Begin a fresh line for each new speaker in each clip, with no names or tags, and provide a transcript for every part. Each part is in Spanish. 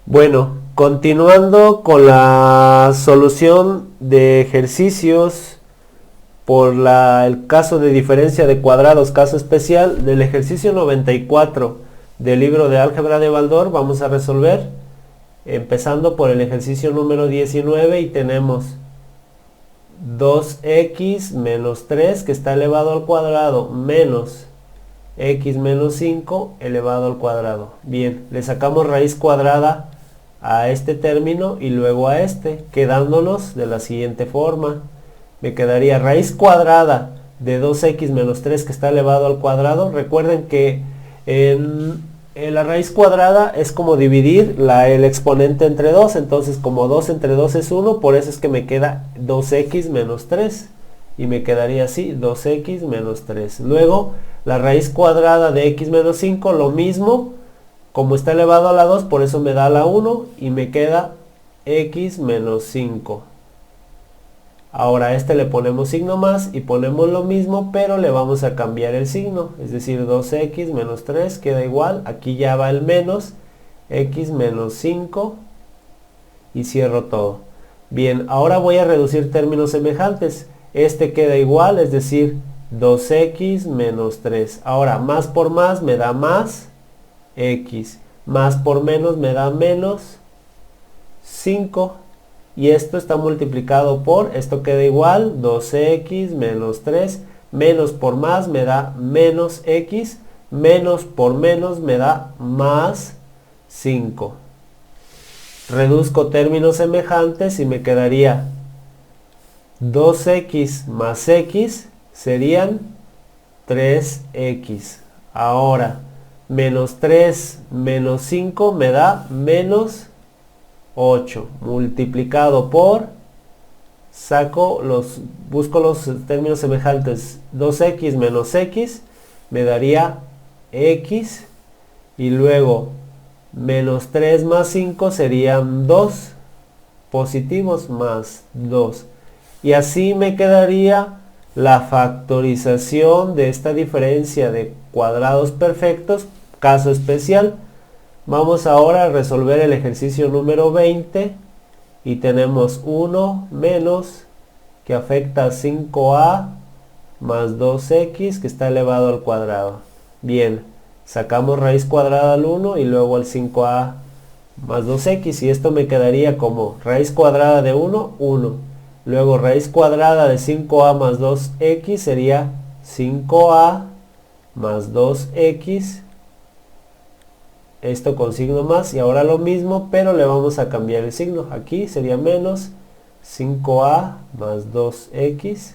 Bueno, continuando con la solución de ejercicios por el caso de diferencia de cuadrados, caso especial del ejercicio 94 del libro de álgebra de Baldor, vamos a resolver empezando por el ejercicio número 19 y tenemos 2x menos 3 que está elevado al cuadrado menos x menos 5 elevado al cuadrado. Bien, le sacamos raíz cuadrada a este término y luego a este, quedándonos de la siguiente forma. Me quedaría raíz cuadrada de 2x menos 3 que está elevado al cuadrado. Recuerden que en la raíz cuadrada es como dividir el exponente entre 2. Entonces como 2 entre 2 es 1, por eso es que me queda 2x menos 3. Y me quedaría así, 2x menos 3. Luego la raíz cuadrada de x menos 5, lo mismo. Como está elevado a la 2, por eso me da la 1 y me queda x menos 5. Ahora a este le ponemos signo más y ponemos lo mismo, pero le vamos a cambiar el signo. Es decir, 2x menos 3 queda igual. Aquí ya va el menos, x menos 5 y cierro todo. Bien, ahora voy a reducir términos semejantes. Este queda igual, es decir, 2x menos 3. Ahora, más por más me da más x, más por menos me da menos 5 y esto está multiplicado por, esto queda igual, 2x menos 3, menos por más me da menos x, menos por menos me da más 5. Reduzco términos semejantes y me quedaría 2x más x serían 3x. Ahora, menos 3 menos 5 me da menos 8. Multiplicado por, busco los términos semejantes. 2x menos x me daría x. Y luego, menos 3 más 5 serían 2 positivos más 2. Y así me quedaría la factorización de esta diferencia de cuadrados perfectos, caso especial. Vamos ahora a resolver el ejercicio número 20 y tenemos 1 menos que afecta a 5a más 2x que está elevado al cuadrado. Bien, sacamos raíz cuadrada al 1 y luego al 5a más 2x y esto me quedaría como raíz cuadrada de 1, 1. Luego raíz cuadrada de 5a más 2x sería 5a más 2x. Esto con signo más y ahora lo mismo, pero le vamos a cambiar el signo. Aquí sería menos 5a más 2x.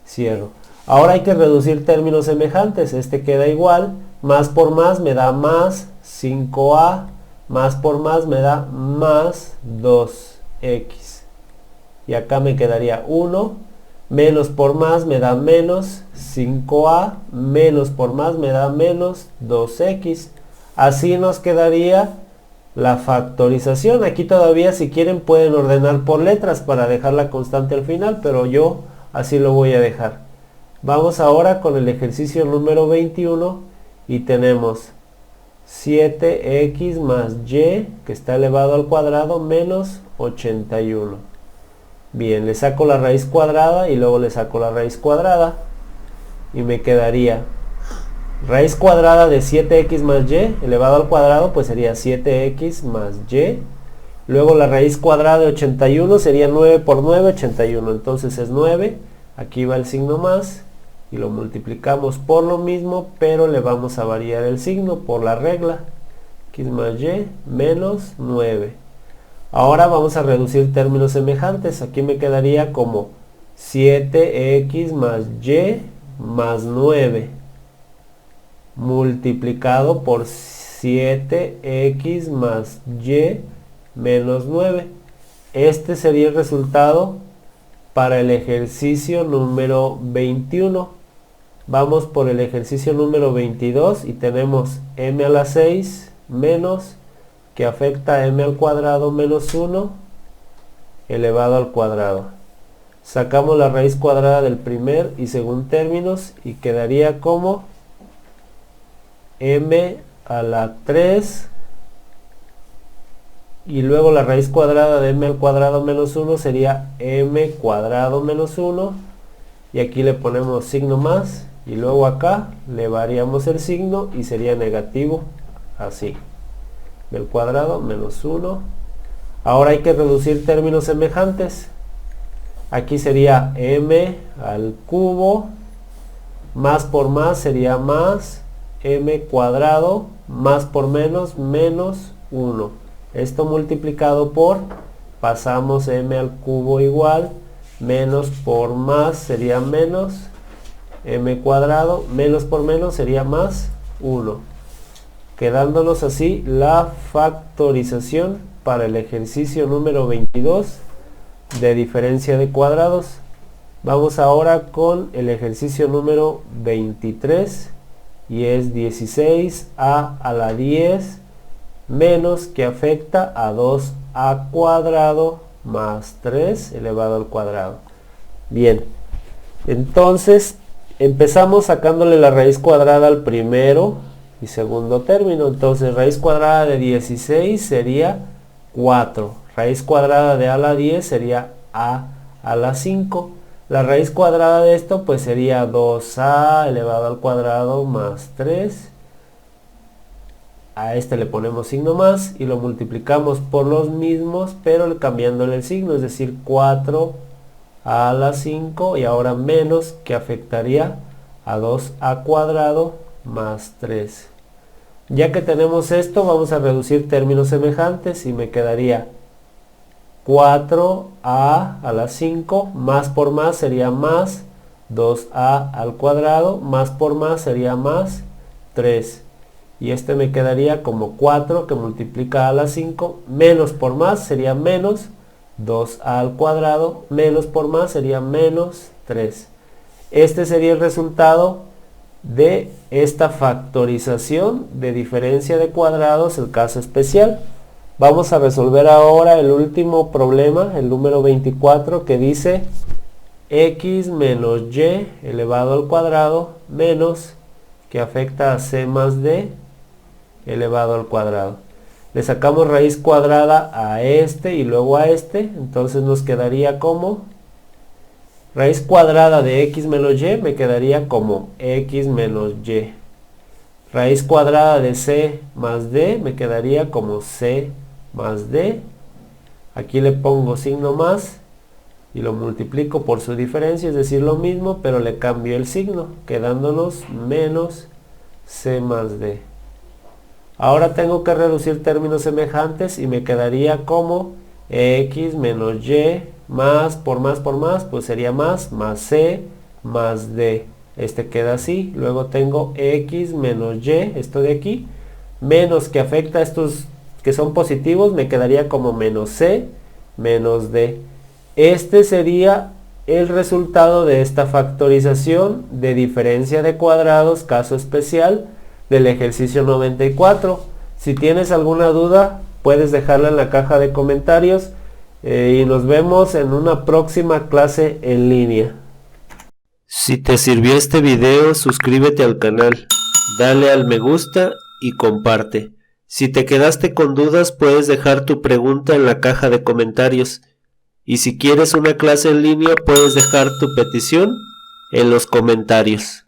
Cierro. Ahora hay que reducir términos semejantes. Este queda igual. Más por más me da más 5a. Más por más me da más 2x. Y acá me quedaría 1, menos por más me da menos 5a, menos por más me da menos 2x. Así nos quedaría la factorización. Aquí todavía si quieren pueden ordenar por letras para dejar la constante al final, pero yo así lo voy a dejar. Vamos ahora con el ejercicio número 21 y tenemos 7x más y que está elevado al cuadrado menos 81. Bien, le saco la raíz cuadrada y luego le saco la raíz cuadrada y me quedaría raíz cuadrada de 7x más y elevado al cuadrado, pues sería 7x más y. Luego la raíz cuadrada de 81 sería 9 por 9, 81. Entonces es 9, aquí va el signo más y lo multiplicamos por lo mismo, pero le vamos a variar el signo por la regla. X más y menos 9. Ahora vamos a reducir términos semejantes. Aquí me quedaría como 7x más y más 9 multiplicado por 7x más y menos 9. Este sería el resultado para el ejercicio número 21. Vamos por el ejercicio número 22 y tenemos m a la 6 menos que afecta a m al cuadrado menos 1 elevado al cuadrado. Sacamos la raíz cuadrada del primer y segundo términos y quedaría como m a la 3, y luego la raíz cuadrada de m al cuadrado menos 1 sería m cuadrado menos 1, y aquí le ponemos signo más, y luego acá le variamos el signo y sería negativo, así, del cuadrado menos 1. Ahora hay que reducir términos semejantes. Aquí sería m al cubo, más por más sería más, m cuadrado, más por menos, menos 1. Esto multiplicado por, pasamos m al cubo igual, menos por más sería menos, m cuadrado, menos por menos sería más 1. Quedándonos así la factorización para el ejercicio número 22 de diferencia de cuadrados. Vamos ahora con el ejercicio número 23 y es 16a a la 10 menos que afecta a 2a cuadrado más 3 elevado al cuadrado. Bien, entonces empezamos sacándole la raíz cuadrada al primero y segundo término. Entonces raíz cuadrada de 16 sería 4. Raíz cuadrada de a a la 10 sería a la 5. La raíz cuadrada de esto pues sería 2a elevado al cuadrado más 3. A este le ponemos signo más y lo multiplicamos por los mismos, pero cambiándole el signo, es decir, 4 a la 5 y ahora menos que afectaría a 2a cuadrado más 3. Ya que tenemos esto, vamos a reducir términos semejantes y me quedaría 4a a la 5, más por más sería más 2a al cuadrado, más por más sería más 3. Y este me quedaría como 4 que multiplica a la 5, menos por más sería menos 2a al cuadrado, menos por más sería menos 3. Este sería el resultado de esta factorización de diferencia de cuadrados, el caso especial. Vamos a resolver ahora el último problema, el número 24, que dice x menos y elevado al cuadrado menos que afecta a c más d elevado al cuadrado. Le sacamos raíz cuadrada a este y luego a este, entonces nos quedaría como raíz cuadrada de x menos y, me quedaría como x menos y. Raíz cuadrada de c más d me quedaría como c más d. Aquí le pongo signo más y lo multiplico por su diferencia, es decir, lo mismo, pero le cambio el signo, quedándonos menos c más d. Ahora tengo que reducir términos semejantes y me quedaría como x menos y más, pues sería más c más d. Este queda así. Luego tengo x menos y, esto de aquí, menos que afecta a estos que son positivos, me quedaría como menos c menos d. Este sería el resultado de esta factorización de diferencia de cuadrados, caso especial, del ejercicio 94. Si tienes alguna duda, puedes dejarla en la caja de comentarios y nos vemos en una próxima clase en línea. Si te sirvió este video, suscríbete al canal, dale al me gusta y comparte. Si te quedaste con dudas, puedes dejar tu pregunta en la caja de comentarios. Y si quieres una clase en línea, puedes dejar tu petición en los comentarios.